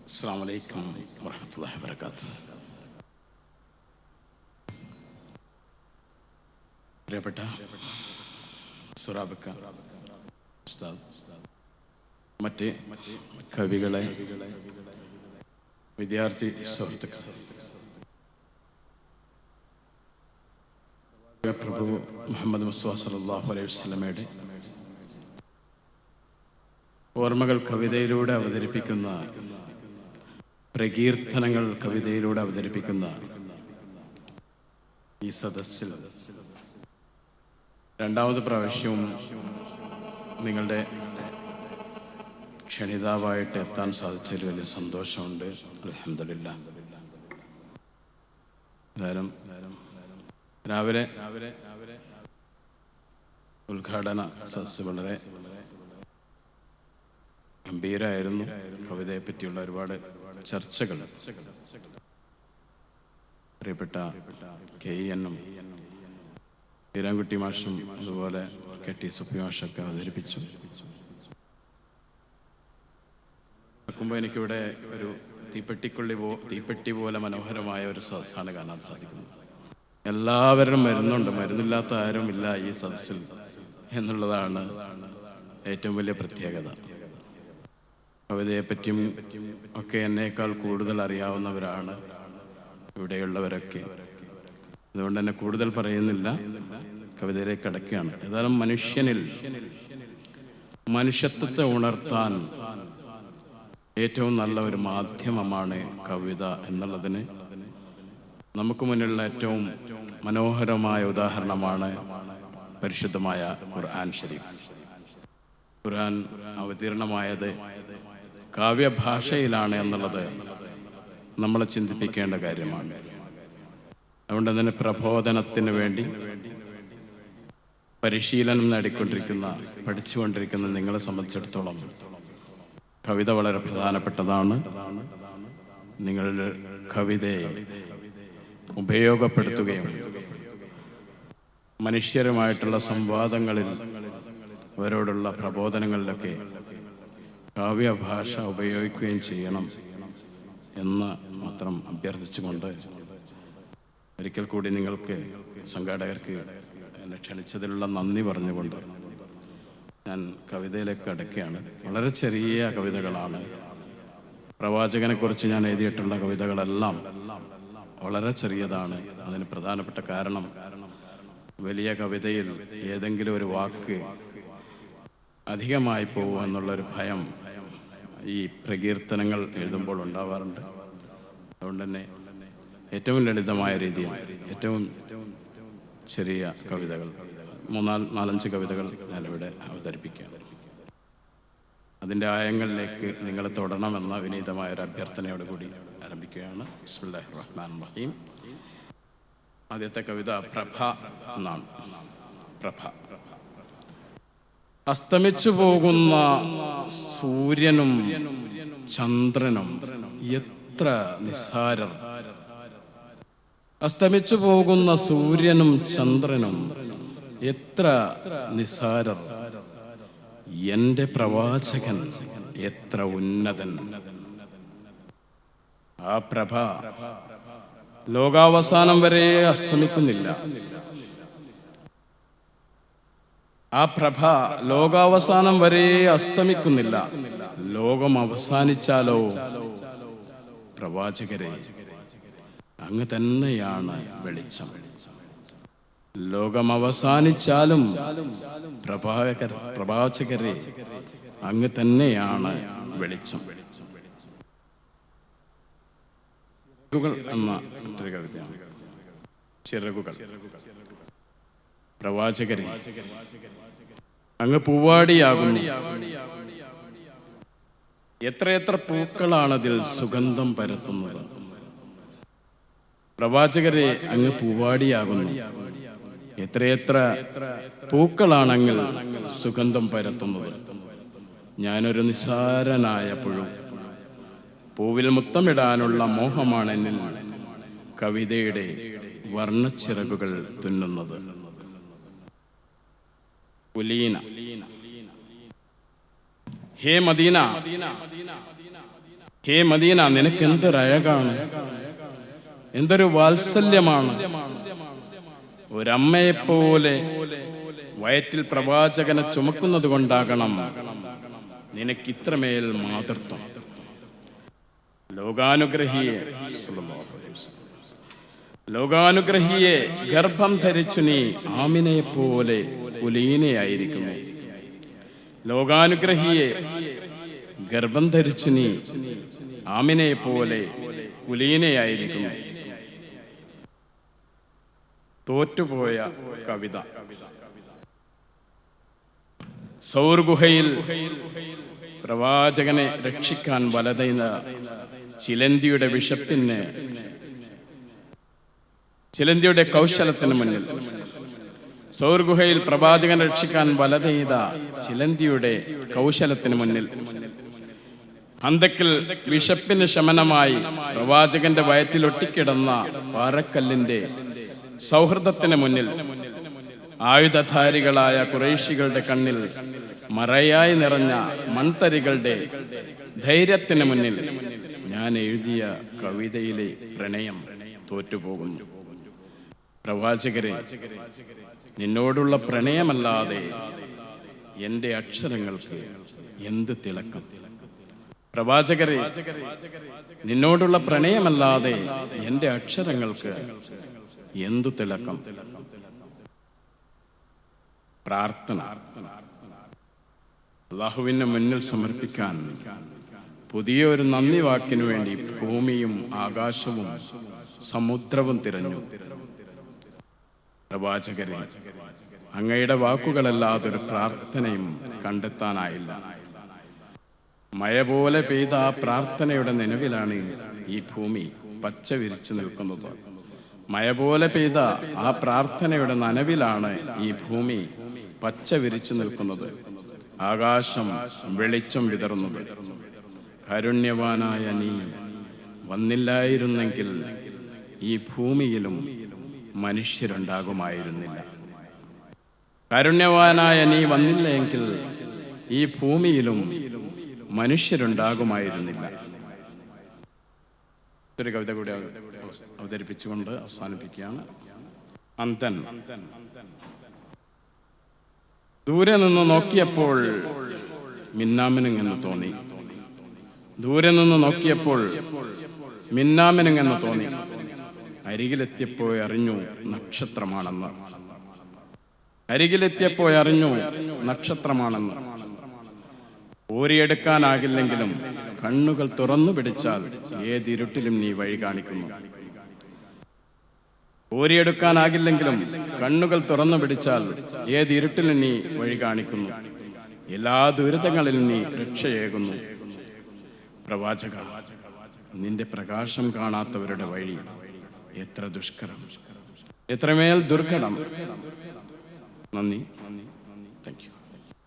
അസ്സലാമു അലൈക്കും വറഹ്മത്തുള്ളാഹി വബറകാതുഹു. പ്രിയപ്പെട്ട സുറാബക്ക ഉസ്താദ്, മറ്റ് കവികളെ, വിദ്യാർത്ഥി സുഹൃത്തുക്കൾ, പ്രഭു മുഹമ്മദ് മുസ്തഫ സല്ലല്ലാഹു അലൈഹി വസല്ലമയുടെ ഓർമ്മകൾ കവിതയിലൂടെ അവതരിപ്പിക്കുന്ന, പ്രകീർത്തനങ്ങൾ കവിതയിലൂടെ അവതരിപ്പിക്കുന്ന ഈ സദസ്സിൽ രണ്ടാമത് പ്രാവശ്യവും നിങ്ങളുടെ ക്ഷണിതാവായിട്ട് എത്താൻ സാധിച്ചതിൽ വലിയ സന്തോഷമുണ്ട്. അൽഹംദുലില്ലാഹ്. എന്തായാലും രാവിലെ ഉദ്ഘാടന സദസ്സ് വളരെ ഗംഭീരമായിരുന്നു. കവിതയെ പറ്റിയുള്ള ഒരുപാട് ചർച്ചകൾ പ്രിയപ്പെട്ട KEN-ഉം ഈരാൻകുട്ടി മാഷും അതുപോലെ KT സുപ്പി മാഷൊക്കെ അവതരിപ്പിച്ചു. നോക്കുമ്പോൾ എനിക്കിവിടെ ഒരു തീപ്പെട്ടി പോലെ മനോഹരമായ ഒരു സദസ്സാണ് കാണാൻ സാധിക്കുന്നത്. എല്ലാവരും മരുന്നുണ്ട്, മരുന്നില്ലാത്ത ആരും ഇല്ല ഈ സദസ്സിൽ എന്നുള്ളതാണ് ഏറ്റവും വലിയ പ്രത്യേകത. കവിതയെപ്പറ്റിയും ഒക്കെ എന്നേക്കാൾ കൂടുതൽ അറിയാവുന്നവരാണ് ഇവിടെയുള്ളവരൊക്കെ. അതുകൊണ്ട് തന്നെ കൂടുതൽ പറയുന്നില്ല, കവിതയിലേക്ക് കടക്കുകയാണ്. ഏതായാലും മനുഷ്യനിൽ മനുഷ്യത്വത്തെ ഉണർത്താൻ ഏറ്റവും നല്ല ഒരു മാധ്യമമാണ് കവിത എന്നുള്ളതിന് നമുക്ക് മുന്നിലുള്ള ഏറ്റവും മനോഹരമായ ഉദാഹരണമാണ് പരിശുദ്ധമായ ഖുർആൻ ഷരീഫ്. ഖുർആൻ അവതീർണമായത് കാവ്യഭാഷയിലാണ് എന്നുള്ളത് നമ്മളെ ചിന്തിപ്പിക്കേണ്ട കാര്യമാണ്. അതുകൊണ്ട് തന്നെ പ്രബോധനത്തിന് വേണ്ടി പരിശീലനം നേടിക്കൊണ്ടിരിക്കുന്ന, പഠിച്ചുകൊണ്ടിരിക്കുന്ന നിങ്ങളെ സംബന്ധിച്ചിടത്തോളം കവിത വളരെ പ്രധാനപ്പെട്ടതാണ്. നിങ്ങളുടെ കവിതയെ ഉപയോഗപ്പെടുത്തുകയും മനുഷ്യരുമായിട്ടുള്ള സംവാദങ്ങളിൽ അവരോടുള്ള പ്രബോധനങ്ങളിലൊക്കെ കാവ്യഭാഷ ഉപയോഗിക്കുകയും ചെയ്യണം എന്ന് മാത്രം അഭ്യർത്ഥിച്ചുകൊണ്ട് ഒരിക്കൽ കൂടി നിങ്ങൾക്ക് സംഘാടകർക്ക് എന്നെ ക്ഷണിച്ചതിലുള്ള നന്ദി പറഞ്ഞുകൊണ്ട് ഞാൻ കവിതയിലേക്ക് കടക്കുകയാണ്. വളരെ ചെറിയ കവിതകളാണ്. പ്രവാചകനെക്കുറിച്ച് ഞാൻ എഴുതിയിട്ടുള്ള കവിതകളെല്ലാം വളരെ ചെറിയതാണ്. അതിന് പ്രധാനപ്പെട്ട കാരണം വലിയ കവിതയിൽ ഏതെങ്കിലും ഒരു വാക്ക് അധികമായി പോകും എന്നുള്ളൊരു ഭയം ഈ പ്രകീർത്തനങ്ങൾ എഴുതുമ്പോൾ ഉണ്ടാവാറുണ്ട്. അതുകൊണ്ട് തന്നെ ഏറ്റവും ലളിതമായ രീതിയിൽ ഏറ്റവും ചെറിയ കവിതകൾ, 4-5 കവിതകൾ ഞാനിവിടെ അവതരിപ്പിക്കുകയാണ്. അതിൻ്റെ ആയങ്ങളിലേക്ക് നിങ്ങളെ തൊടണമെന്ന വിനീതമായൊരു അഭ്യർത്ഥനയോടുകൂടി ആരംഭിക്കുകയാണ്. ബിസ്മില്ലാഹിർ റഹ്മാനിർ റഹീം. ആദ്യത്തെ കവിത പ്രഭ എന്നാണ്. പ്രഭ. അസ്തമിച്ചു പോകുന്ന സൂര്യനും ചന്ദ്രനും എത്ര നിസ്സാരർ. അസ്തമിച്ചു പോകുന്ന സൂര്യനും ചന്ദ്രനും എത്ര നിസ്സാരർ. എൻ്റെ പ്രവാചകൻ എത്ര ഉന്നതൻ. ആ പ്രഭ ലോകാവസാനം വരെ അസ്തമിക്കുന്നില്ല. ആ പ്രഭ ലോകാവസാനം വരെ അസ്തമിക്കുന്നില്ല. ലോകം അവസാനിച്ചാലോ പ്രവാചകരെ അങ്ങ് തന്നെയാണ് വെളിച്ചം. ലോകം അവസാനിച്ചാലും പ്രവാചകരെ അങ്ങ് തന്നെയാണ് വെളിച്ചം. എന്ന മറ്റൊരു കവിതയാണ്. ചിറകുകൾ. പ്രവാചകരെ അങ്ങ് പൂവാടിയാകുന്നു. എത്രയെത്ര പൂക്കളാണതിൽ സുഗന്ധം പരത്തുന്നത്. പ്രവാചകരെ അങ്ങ് പൂവാടിയാകുന്നു. എത്രയെത്ര പൂക്കളാണെങ്കിൽ സുഗന്ധം പരത്തുന്നത്. ഞാനൊരു നിസ്സാരനായ പുഴു. പൂവിൽ മുത്തമിടാനുള്ള മോഹമാണ് എന്നിൽ കവിതയുടെ വർണ്ണച്ചിറകുകൾ തുന്നുന്നത്. ഉലീന. ഹേ മദീന, ഹേ മദീന, നിനക്ക് എന്തൊരഴകാണ്, എന്തൊരു വാത്സല്യമാണ്. ഒരമ്മയെപ്പോലെ വയറ്റിൽ പ്രവാചകനെ ചുമക്കുന്നത് കൊണ്ടാകണം നിനക്കിത്രമേൽ മാതൃത്വം. ലോകാനുഗ്രഹിയെ ഗർഭം ധരിച്ചു നീ ആമിനയെപ്പോലെ കുലീനയായിരിക്കുന്നു. ലോകാനുഗ്രഹിയെ ഗർഭം ധരിച്ചു നീ ആമിനയെപ്പോലെ കുലീനയായിരിക്കുന്നു. തോറ്റുപോയ കവിത. സൗർ ഗുഹയിൽ പ്രവാചകനെ രക്ഷിക്കാൻ വലതയുന്ന ചിലന്തിയുടെ വിഷപ്പിന്, ചിലന്തിയുടെ കൗശലത്തിന് മുന്നിൽ, സൗർ ഗുഹയിൽ പ്രവാചകനെ രക്ഷിക്കാൻ വലതെയ്ത ചിലന്തിയുടെ കൗശലത്തിന് മുന്നിൽ, ഹന്തക്കിൽ വിഷപ്പിന് ശമനമായി പ്രവാചകന്റെ വയറ്റിലൊട്ടിക്കിടന്ന പാറക്കല്ലിന്റെ സൗഹൃദത്തിന് മുന്നിൽ, ആയുധധാരികളായ ഖുറൈശികളുടെ കണ്ണിൽ മറയായി നിറഞ്ഞ മൺതരികളുടെ ധൈര്യത്തിന് മുന്നിൽ ഞാൻ എഴുതിയ കവിതയിലെ പ്രണയം തോറ്റുപോകുന്നു. പ്രവാചകരെ, നിന്നോടുള്ള പ്രണയമല്ലാതെ എൻ്റെ അക്ഷരങ്ങൾക്ക് എന്ത് തിളക്കം. പ്രവാചകരെ, നിന്നോടുള്ള പ്രണയമല്ലാതെ എൻ്റെ അക്ഷരങ്ങൾക്ക് എന്തു തിളക്കം. പ്രാർത്ഥന അല്ലാഹുവിന് മുന്നിൽ സമർപ്പിക്കാൻ പുതിയൊരു നന്ദി വാക്കിനു വേണ്ടി ഭൂമിയും ആകാശവും സമുദ്രവും തിരഞ്ഞു. പ്രവാചകരെ, അങ്ങയുടെ വാക്കുകളല്ലാതൊരു പ്രാർത്ഥനയും കണ്ടെത്താനായില്ല. മഴ പോലെ പെയ്ത ആ പ്രാർത്ഥനയുടെ നിലവിലാണ് ഈ ഭൂമി പച്ച വിരിച്ചു നിൽക്കുന്നത്. മഴ പോലെ പെയ്ത ആ പ്രാർത്ഥനയുടെ നനവിലാണ് ഈ ഭൂമി പച്ച വിരിച്ചു നിൽക്കുന്നത്, ആകാശം വെളിച്ചം വിതറുന്നത്. കാരുണ്യവാനായ നീ വന്നില്ലായിരുന്നെങ്കിൽ ഈ ഭൂമിയിലും മനുഷ്യരുണ്ടാകുമായിരുന്നില്ല. കാരുണ്യവാനായ നീ വന്നില്ലെങ്കിൽ ഈ ഭൂമിയിലും മനുഷ്യരുണ്ടാകുമായിരുന്നില്ല. ഒരു കവിത കൂടി അവതരിപ്പിച്ചുകൊണ്ട് അവസാനിപ്പിക്കുകയാണ്. അന്തൻ. ദൂരെ നിന്ന് നോക്കിയപ്പോൾ മിന്നാമിനുങ്ങെന്ന് തോന്നി. ദൂരെ നിന്ന് നോക്കിയപ്പോൾ മിന്നാമിനുങ്ങെന്ന് തോന്നി. അരികിലെത്തിയപ്പോഴറിഞ്ഞു നക്ഷത്രമാണെന്ന്. അരികിലെത്തിയപ്പോഴറിഞ്ഞു നക്ഷത്രമാണെന്ന്. ഓരിയെടുക്കാനാകില്ലെങ്കിലും കണ്ണുകൾ തുറന്നു പിടിച്ചാൽ ഏതിരുട്ടിലും നീ വഴി കാണിക്കുന്നു. ഓരിയെടുക്കാനാകില്ലെങ്കിലും കണ്ണുകൾ തുറന്നു പിടിച്ചാൽ ഏതിരുട്ടിലും നീ വഴി കാണിക്കുന്നു. എല്ലാ ദുരിതങ്ങളിലും നീ രക്ഷയേകുന്നു. പ്രവാചക, നിന്റെ പ്രകാശം കാണാത്തവരുടെ വഴി എത്ര ദുഷ്കരം, എത്രമേൽ ദുർഘടം. നന്ദി. Thank you.